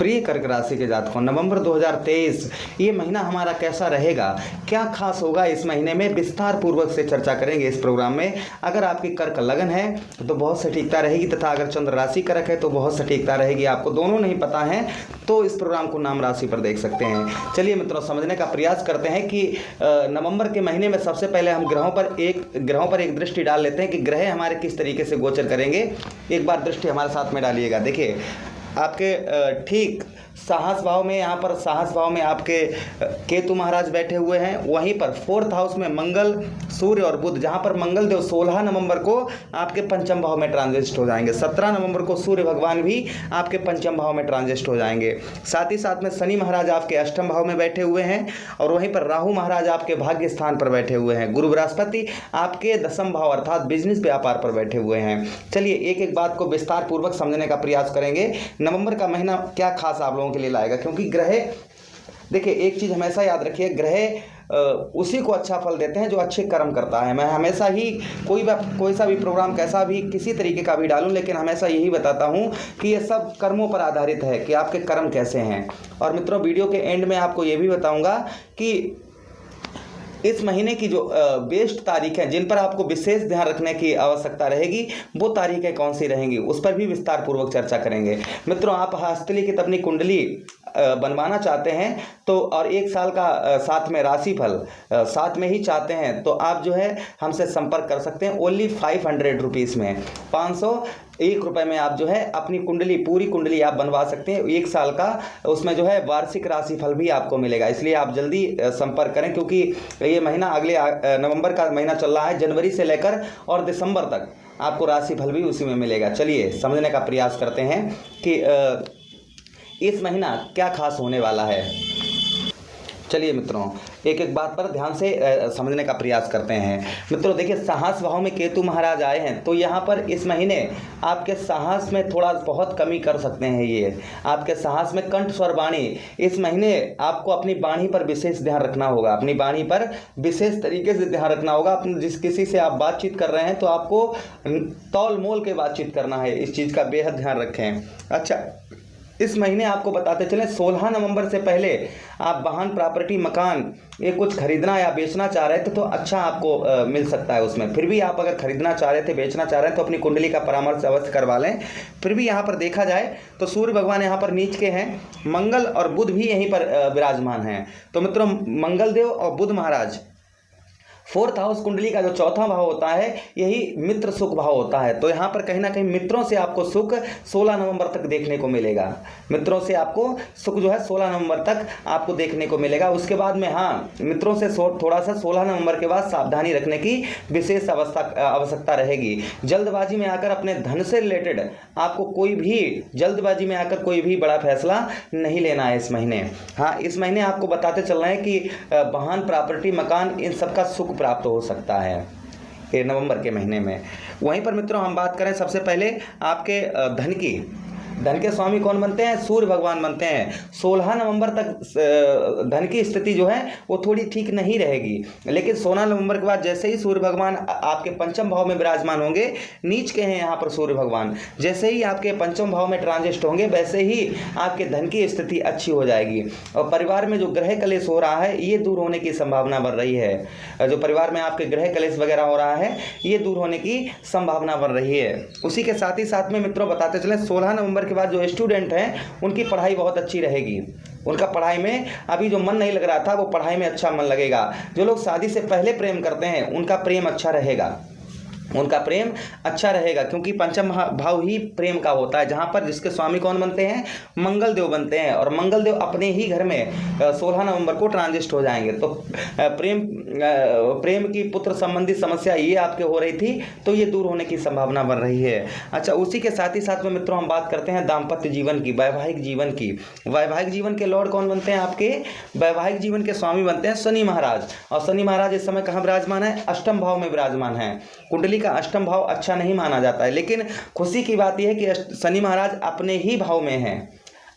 प्रिय कर्क राशि के जातकों, नवंबर 2023 ये महीना हमारा कैसा रहेगा, क्या खास होगा इस महीने में, विस्तार पूर्वक से चर्चा करेंगे इस प्रोग्राम में। अगर आपकी कर्क लगन है तो बहुत सटीकता रहेगी, तथा अगर चंद्र राशि कर्क है तो बहुत सटीकता रहेगी। आपको दोनों नहीं पता है तो इस प्रोग्राम को नाम राशि पर देख सकते हैं। चलिए मित्रों, समझने का प्रयास करते हैं कि नवंबर के महीने में सबसे पहले हम ग्रहों पर एक दृष्टि डाल लेते हैं कि ग्रह हमारे किस तरीके से गोचर करेंगे। एक बार दृष्टि हमारे साथ में डालिएगा। देखिए, आपके ठीक साहस भाव में, यहाँ पर साहस भाव में आपके केतु महाराज बैठे हुए हैं। वहीं पर 4th हाउस में मंगल, सूर्य और बुध, जहाँ पर मंगल देव 16 नवंबर को आपके पंचम भाव में ट्रांजिस्ट हो जाएंगे। 17 नवंबर को सूर्य भगवान भी आपके पंचम भाव में ट्रांजिस्ट हो जाएंगे। साथ ही साथ में शनि महाराज आपके अष्टम भाव में बैठे हुए हैं और वहीं पर राहु महाराज आपके भाग्य स्थान पर बैठे हुए हैं। गुरु बृहस्पति आपके दसम भाव अर्थात बिजनेस व्यापार पर बैठे हुए हैं। चलिए एक एक बात को विस्तार पूर्वक समझने का प्रयास करेंगे। नवंबर का महीना क्या खास आप लोगों के लिए लाएगा, क्योंकि ग्रह, देखिए एक चीज हमेशा याद रखिए, ग्रह उसी को अच्छा फल देते हैं जो अच्छे कर्म करता है। मैं हमेशा ही कोई सा भी प्रोग्राम कैसा भी किसी तरीके का भी डालूं, लेकिन हमेशा यही बताता हूं कि ये सब कर्मों पर आधारित है कि आपके कर्म कैसे हैं। और मित्रों, वीडियो के एंड में आपको ये भी बताऊंगा कि इस महीने की जो बेस्ट तारीख है, जिन पर आपको विशेष ध्यान रखने की आवश्यकता रहेगी, वो तारीखें कौन सी रहेंगी, उस पर भी विस्तार पूर्वक चर्चा करेंगे। मित्रों, आप हस्तलिखित अपनी कुंडली बनवाना चाहते हैं तो, और 1 साल का साथ में राशिफल साथ में ही चाहते हैं, तो आप जो है हमसे संपर्क कर सकते हैं। ओनली 500 रुपीज़ में, 501 रुपये में आप जो है अपनी कुंडली, पूरी कुंडली आप बनवा सकते हैं 1 साल का। उसमें जो है वार्षिक राशिफल भी आपको मिलेगा। इसलिए आप जल्दी संपर्क करें, क्योंकि ये महीना अगले नवंबर का महीना चल रहा है, जनवरी से लेकर और दिसंबर तक आपको राशिफल भी उसी में मिलेगा। चलिए समझने का प्रयास करते हैं कि इस महीना क्या खास होने वाला है। चलिए मित्रों, एक एक बात पर ध्यान से समझने का प्रयास करते हैं। मित्रों देखिए, साहस भाव में केतु महाराज आए हैं, तो यहाँ पर इस महीने आपके साहस में थोड़ा बहुत कमी कर सकते हैं। ये आपके साहस में कंठ स्वर वाणी, इस महीने आपको अपनी वाणी पर विशेष ध्यान रखना होगा। अपनी वाणी पर विशेष तरीके से ध्यान रखना होगा। अपने जिस किसी से आप बातचीत कर रहे हैं तो आपको तौल मोल के बातचीत करना है, इस चीज़ का बेहद ध्यान रखें। अच्छा, इस महीने आपको बताते चलें, 16 नवंबर से पहले आप वाहन, प्रॉपर्टी, मकान ये कुछ खरीदना या बेचना चाह रहे थे तो अच्छा आपको मिल सकता है उसमें। फिर भी आप अगर खरीदना चाह रहे थे, बेचना चाह रहे हैं, तो अपनी कुंडली का परामर्श अवश्य करवा लें। फिर भी यहाँ पर देखा जाए तो सूर्य भगवान यहाँ पर नीच के हैं, मंगल और बुध भी यहीं पर विराजमान हैं। तो मित्रों, मंगल देव और बुध महाराज, 4th हाउस कुंडली का जो 4था भाव होता है, यही मित्र सुख भाव होता है। तो यहाँ पर कहीं ना कहीं मित्रों से आपको सुख 16 नवंबर तक देखने को मिलेगा। मित्रों से आपको सुख जो है 16 नवंबर तक आपको देखने को मिलेगा। उसके बाद में हाँ, मित्रों से थोड़ा सा 16 नवंबर के बाद सावधानी रखने की विशेष आवश्यकता रहेगी। जल्दबाजी में आकर अपने धन से रिलेटेड आपको जल्दबाजी में आकर कोई भी बड़ा फैसला नहीं लेना है इस महीने। हाँ, इस महीने आपको बताते चल रहे हैं कि वाहन, प्रॉपर्टी, मकान इन सबका सुख प्राप्त हो सकता है ये नवंबर के महीने में। वहीं पर मित्रों, हम बात करें सबसे पहले आपके धन के स्वामी कौन बनते हैं? सूर्य भगवान बनते हैं। 16 नवंबर तक धन की स्थिति जो है वो थोड़ी ठीक नहीं रहेगी, लेकिन 16 नवंबर के बाद जैसे ही सूर्य भगवान आपके पंचम भाव में विराजमान होंगे, नीच के हैं यहाँ पर सूर्य भगवान, जैसे ही आपके पंचम भाव में ट्रांजिस्ट होंगे वैसे ही आपके धन की स्थिति अच्छी हो जाएगी। और परिवार में जो ग्रह कलेश हो रहा है ये दूर होने की संभावना बढ़ रही है। जो परिवार में आपके ग्रह कलेश वगैरह हो रहा है ये दूर होने की संभावना बढ़ रही है। उसी के साथ ही साथ में मित्रों बताते चलें, 16 नवंबर के बाद जो स्टूडेंट हैं उनकी पढ़ाई बहुत अच्छी रहेगी। उनका पढ़ाई में अभी जो मन नहीं लग रहा था वो पढ़ाई में अच्छा मन लगेगा। जो लोग शादी से पहले प्रेम करते हैं उनका प्रेम अच्छा रहेगा, उनका प्रेम अच्छा रहेगा, क्योंकि पंचम भाव ही प्रेम का होता है, जहाँ पर जिसके स्वामी कौन बनते हैं? मंगल देव बनते हैं। और मंगल देव अपने ही घर में 16 नवंबर को ट्रांजिस्ट हो जाएंगे। तो प्रेम की पुत्र संबंधी समस्या ये आपके हो रही थी, तो ये दूर होने की संभावना बन रही है। अच्छा, उसी के साथ ही साथ में मित्रों हम बात करते हैं दाम्पत्य जीवन की, वैवाहिक जीवन की। वैवाहिक जीवन के लॉर्ड कौन बनते हैं? आपके वैवाहिक जीवन के स्वामी बनते हैं शनि महाराज। और शनि महाराज इस समय कहाँ विराजमान है? अष्टम भाव में विराजमान है। कुंडली का अष्टम भाव अच्छा नहीं माना जाता है, लेकिन खुशी की बात यह है कि शनि महाराज अपने ही भाव में हैं,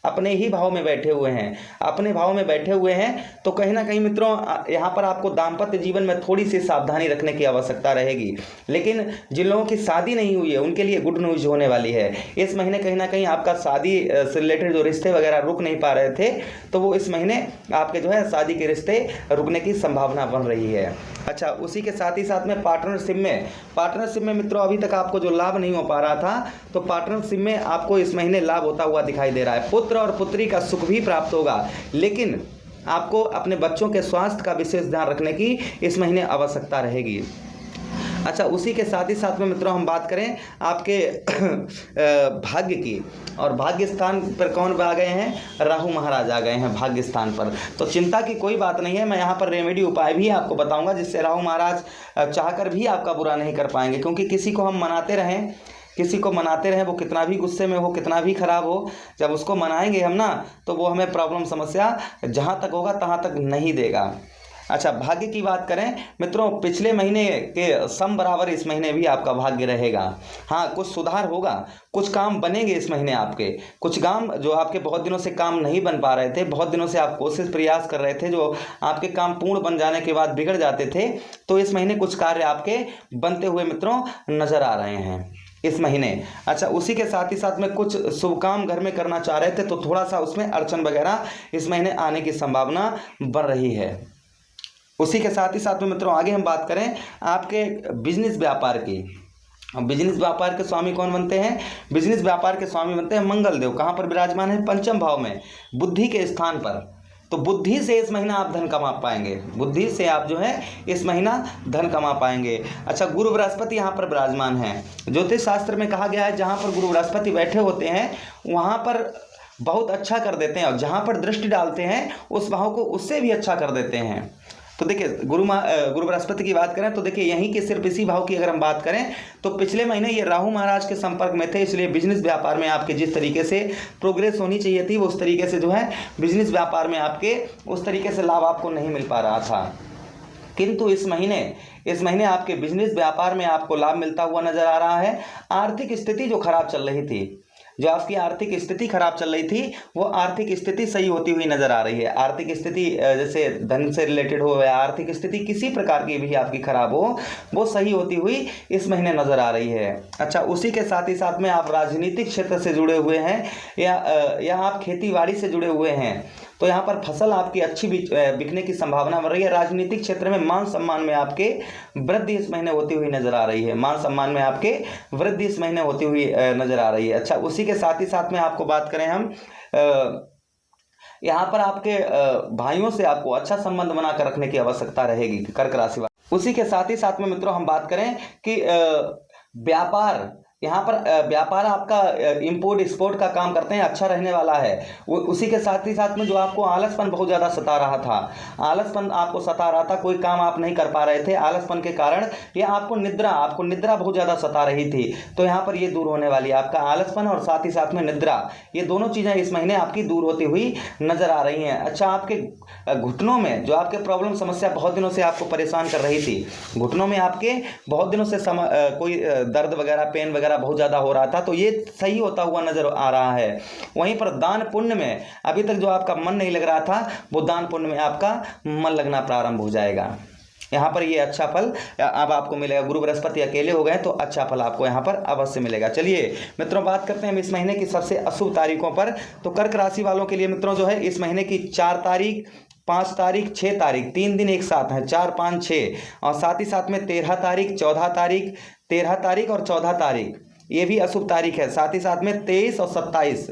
अपने ही भाव में बैठे हुए हैं, अपने भाव में बैठे हुए हैं, तो कहीं ना कहीं मित्रों यहाँ पर आपको दाम्पत्य जीवन में थोड़ी सी सावधानी रखने की आवश्यकता रहेगी। लेकिन जिन लोगों की शादी नहीं हुई है उनके लिए गुड न्यूज होने वाली है। इस महीने कहीं ना कहीं आपका शादी से रिलेटेड जो रिश्ते वगैरह रुक नहीं पा रहे थे, तो वो इस महीने आपके जो है शादी के रिश्ते रुकने की संभावना बन रही है। अच्छा, उसी के साथ ही साथ में पार्टनरशिप में मित्रों अभी तक आपको जो लाभ नहीं हो पा रहा था, तो पार्टनरशिप में आपको इस महीने लाभ होता हुआ दिखाई दे रहा है। पुत्र और पुत्री का सुख भी प्राप्त होगा, लेकिन आपको अपने बच्चों के स्वास्थ्य का विशेष ध्यान रखने की इस महीने आवश्यकता रहेगी। अच्छा, उसी के साथ ही साथ में मित्रों हम बात करें आपके भाग्य की, और भाग्य स्थान पर कौन आ गए हैं? राहु महाराज आ गए हैं भाग्य स्थान पर। तो चिंता की कोई बात नहीं है, मैं यहाँ पर रेमेडी उपाय भी आपको बताऊंगा जिससे राहु महाराज चाहकर भी आपका बुरा नहीं कर पाएंगे। क्योंकि किसी को हम मनाते रहें, वो कितना भी गुस्से में हो, कितना भी खराब हो, जब उसको मनाएंगे हम ना, तो वो हमें प्रॉब्लम समस्या जहाँ तक होगा तहाँ तक नहीं देगा। अच्छा, भाग्य की बात करें मित्रों, पिछले महीने के सम बराबर इस महीने भी आपका भाग्य रहेगा। हाँ, कुछ सुधार होगा, कुछ काम बनेंगे इस महीने आपके। कुछ काम जो आपके बहुत दिनों से काम नहीं बन पा रहे थे, बहुत दिनों से आप कोशिश प्रयास कर रहे थे, जो आपके काम पूर्ण बन जाने के बाद बिगड़ जाते थे, तो इस महीने कुछ कार्य आपके बनते हुए मित्रों नजर आ रहे हैं इस महीने। अच्छा, उसी के साथ ही साथ में कुछ शुभ काम घर में करना चाह रहे थे, तो थोड़ा सा उसमें अड़चन वगैरह इस महीने आने की संभावना बन रही है। उसी के साथ ही साथ में मित्रों आगे हम बात करें आपके बिजनेस व्यापार की। बिजनेस व्यापार के स्वामी कौन बनते हैं? बिजनेस व्यापार के स्वामी बनते हैं मंगल देव। कहाँ पर विराजमान है? पंचम भाव में, बुद्धि के स्थान पर। तो बुद्धि से इस महीना आप धन कमा पाएंगे, बुद्धि से आप जो है इस महीना धन कमा पाएंगे। अच्छा, गुरु बृहस्पति यहाँ पर विराजमान है। ज्योतिष शास्त्र में कहा गया है जहाँ पर गुरु बृहस्पति बैठे होते हैं वहाँ पर बहुत अच्छा कर देते हैं, और जहाँ पर दृष्टि डालते हैं उस भाव को उससे भी अच्छा कर देते हैं। तो देखिए गुरु बृहस्पति की बात करें तो देखिए यहीं के सिर्फ इसी भाव की अगर हम बात करें तो पिछले महीने ये राहु महाराज के संपर्क में थे, इसलिए बिजनेस व्यापार में आपके जिस तरीके से प्रोग्रेस होनी चाहिए थी वो उस तरीके से जो है बिजनेस व्यापार में आपके उस तरीके से लाभ आपको नहीं मिल पा रहा था। किंतु इस महीने आपके बिजनेस व्यापार में आपको लाभ मिलता हुआ नजर आ रहा है। आर्थिक स्थिति जो खराब चल रही थी, जो आपकी आर्थिक स्थिति खराब चल रही थी, वो आर्थिक स्थिति सही होती हुई नजर आ रही है। आर्थिक स्थिति जैसे धन से रिलेटेड हो या आर्थिक स्थिति किसी प्रकार की भी आपकी खराब हो, वो सही होती हुई इस महीने नजर आ रही है। अच्छा, उसी के साथ ही साथ में आप राजनीतिक क्षेत्र से जुड़े हुए हैं या आप खेती बाड़ी से जुड़े हुए हैं, तो यहाँ पर फसल आपकी अच्छी बिकने की संभावना बन रही है। राजनीतिक क्षेत्र में मान सम्मान में आपके वृद्धि इस महीने होती हुई नजर आ रही है। मान सम्मान में आपके वृद्धि इस महीने होती हुई नजर आ रही है। अच्छा, उसी के साथ ही साथ में आपको बात करें हम यहाँ पर आपके भाइयों से आपको अच्छा संबंध बनाकर रखने की आवश्यकता रहेगी, कर्क राशि वाले। उसी के साथ ही साथ में मित्रों हम बात करें कि व्यापार, यहाँ पर व्यापार आपका इंपोर्ट एक्सपोर्ट का काम करते हैं, अच्छा रहने वाला है। उसी के साथ ही साथ में जो आपको आलसपन बहुत ज़्यादा सता रहा था, आलसपन आपको सता रहा था, कोई काम आप नहीं कर पा रहे थे आलसपन के कारण, या आपको निद्रा बहुत ज़्यादा सता रही थी, तो यहाँ पर ये दूर होने वाली है। आपका आलसपन और साथ ही साथ में निद्रा, ये दोनों चीज़ें इस महीने आपकी दूर होती हुई नजर आ रही हैं। अच्छा, आपके घुटनों में जो आपके प्रॉब्लम समस्या बहुत दिनों से आपको परेशान कर रही थी, घुटनों में आपके बहुत दिनों से कोई दर्द वगैरह, पेन वगैरह बहुत ज्यादा हो रहा था, तो ये सही होता हुआ नजर आ रहा है। वहीं पर दान पुण्य में अभी तक जो आपका मन नहीं लग रहा था, वो दान पुण्य में आपका मन लगना प्रारंभ हो जाएगा। यहाँ पर ये अच्छा फल अब आपको मिलेगा। गुरु बृहस्पति अकेले हो गए तो अच्छा फल आपको यहाँ पर अवश्य मिलेगा। चलिए मित्रों, बात करते हैं हम इस महीने की सबसे अशुभ तारीखों पर। तो कर्क राशि वालों के लिए मित्रों जो है इस महीने की 4 तारीख, 5 तारीख, 6 तारीख, 3 दिन एक साथ हैं, 4, 5, 6, और साथ ही साथ में 13 तारीख, 14 तारीख, 13 तारीख और 14 तारीख, ये भी अशुभ तारीख है। साथ ही साथ में 23 और 27,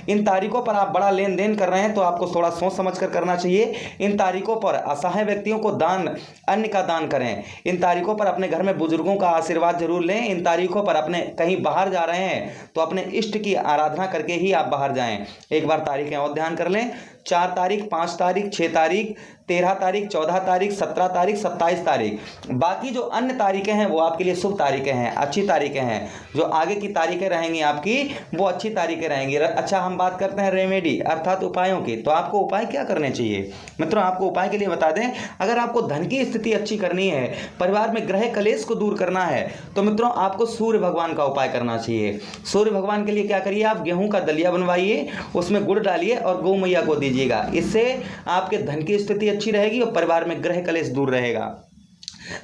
इन तारीखों पर आप बड़ा लेन देन कर रहे हैं तो आपको थोड़ा सोच समझ कर करना चाहिए। इन तारीखों पर असहाय व्यक्तियों को दान, अन्न का दान करें। इन तारीखों पर अपने घर में बुजुर्गों का आशीर्वाद जरूर लें। इन तारीखों पर अपने कहीं बाहर जा रहे हैं तो अपने इष्ट की आराधना करके ही आप बाहर जाएं। एक बार तारीखें और ध्यान कर लें, 4 तारीख, 5 तारीख, 6 तारीख, 13 तारीख, 14 तारीख, 17 तारीख, 27 तारीख। बाकी जो अन्य तारीखें हैं वो आपके लिए शुभ तारीखें हैं, अच्छी तारीखें हैं। जो आगे आगे की तारीखें रहेंगी आपकी वो अच्छी तारीखें रहेंगी। अच्छा, हम बात करते हैं रेमेडी अर्थात उपायों की। तो आपको उपाय क्या करने चाहिए मित्रों? आपको उपाय के लिए बता दें, अगर आपको धन की स्थिति अच्छी करनी है, परिवार में ग्रह कलेश को दूर करना है, तो मित्रों आपको सूर्य भगवान का उपाय करना चाहिए। सूर्य भगवान के लिए क्या करिए, आप गेहूं का दलिया बनवाइए, उसमें गुड़ डालिए और गौ मैया को दीजिएगा। इससे आपके धन की स्थिति अच्छी रहेगी और परिवार में ग्रह कलेश दूर रहेगा।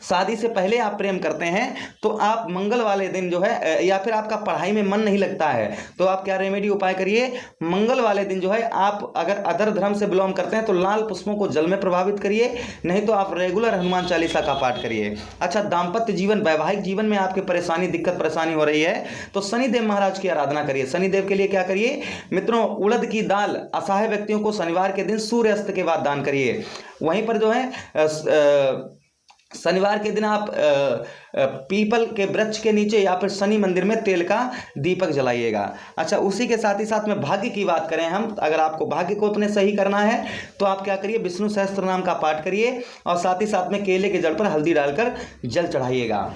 शादी से पहले आप प्रेम करते हैं तो आप मंगल वाले दिन जो है, या फिर आपका पढ़ाई में मन नहीं लगता है, तो आप क्या रेमेडी उपाय करिए, मंगल वाले दिन जो है, आप अगर अदर धर्म से बिलोंग करते हैं तो लाल पुष्पों को जल में प्रभावित करिए, नहीं तो आप रेगुलर हनुमान चालीसा का पाठ करिए। अच्छा, दाम्पत्य जीवन, वैवाहिक जीवन में आपकी परेशानी, दिक्कत परेशानी हो रही है तो शनिदेव महाराज की आराधना करिए। शनिदेव के लिए क्या करिए मित्रों, उड़द की दाल असहाय व्यक्तियों को शनिवार के दिन सूर्यास्त के बाद दान करिए। वहीं पर जो है शनिवार के दिन आप पीपल के वृक्ष के नीचे या फिर शनि मंदिर में तेल का दीपक जलाइएगा। अच्छा, उसी के साथ ही साथ में भाग्य की बात करें हम, अगर आपको भाग्य को अपने सही करना है तो आप क्या करिए, विष्णु सहस्त्र नाम का पाठ करिए और साथ ही साथ में केले के जड़ पर हल्दी डालकर जल चढ़ाइएगा।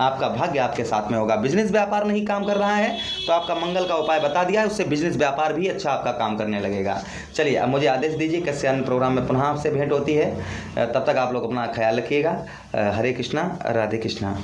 आपका भाग्य आपके साथ में होगा। बिजनेस व्यापार नहीं काम कर रहा है तो आपका मंगल का उपाय बता दिया है, उससे बिजनेस व्यापार भी अच्छा आपका काम करने लगेगा। चलिए, अब मुझे आदेश दीजिए, किसी अन्य प्रोग्राम में पुनः आपसे भेंट होती है। तब तक आप लोग अपना ख्याल रखिएगा। हरे कृष्णा, राधे कृष्णा।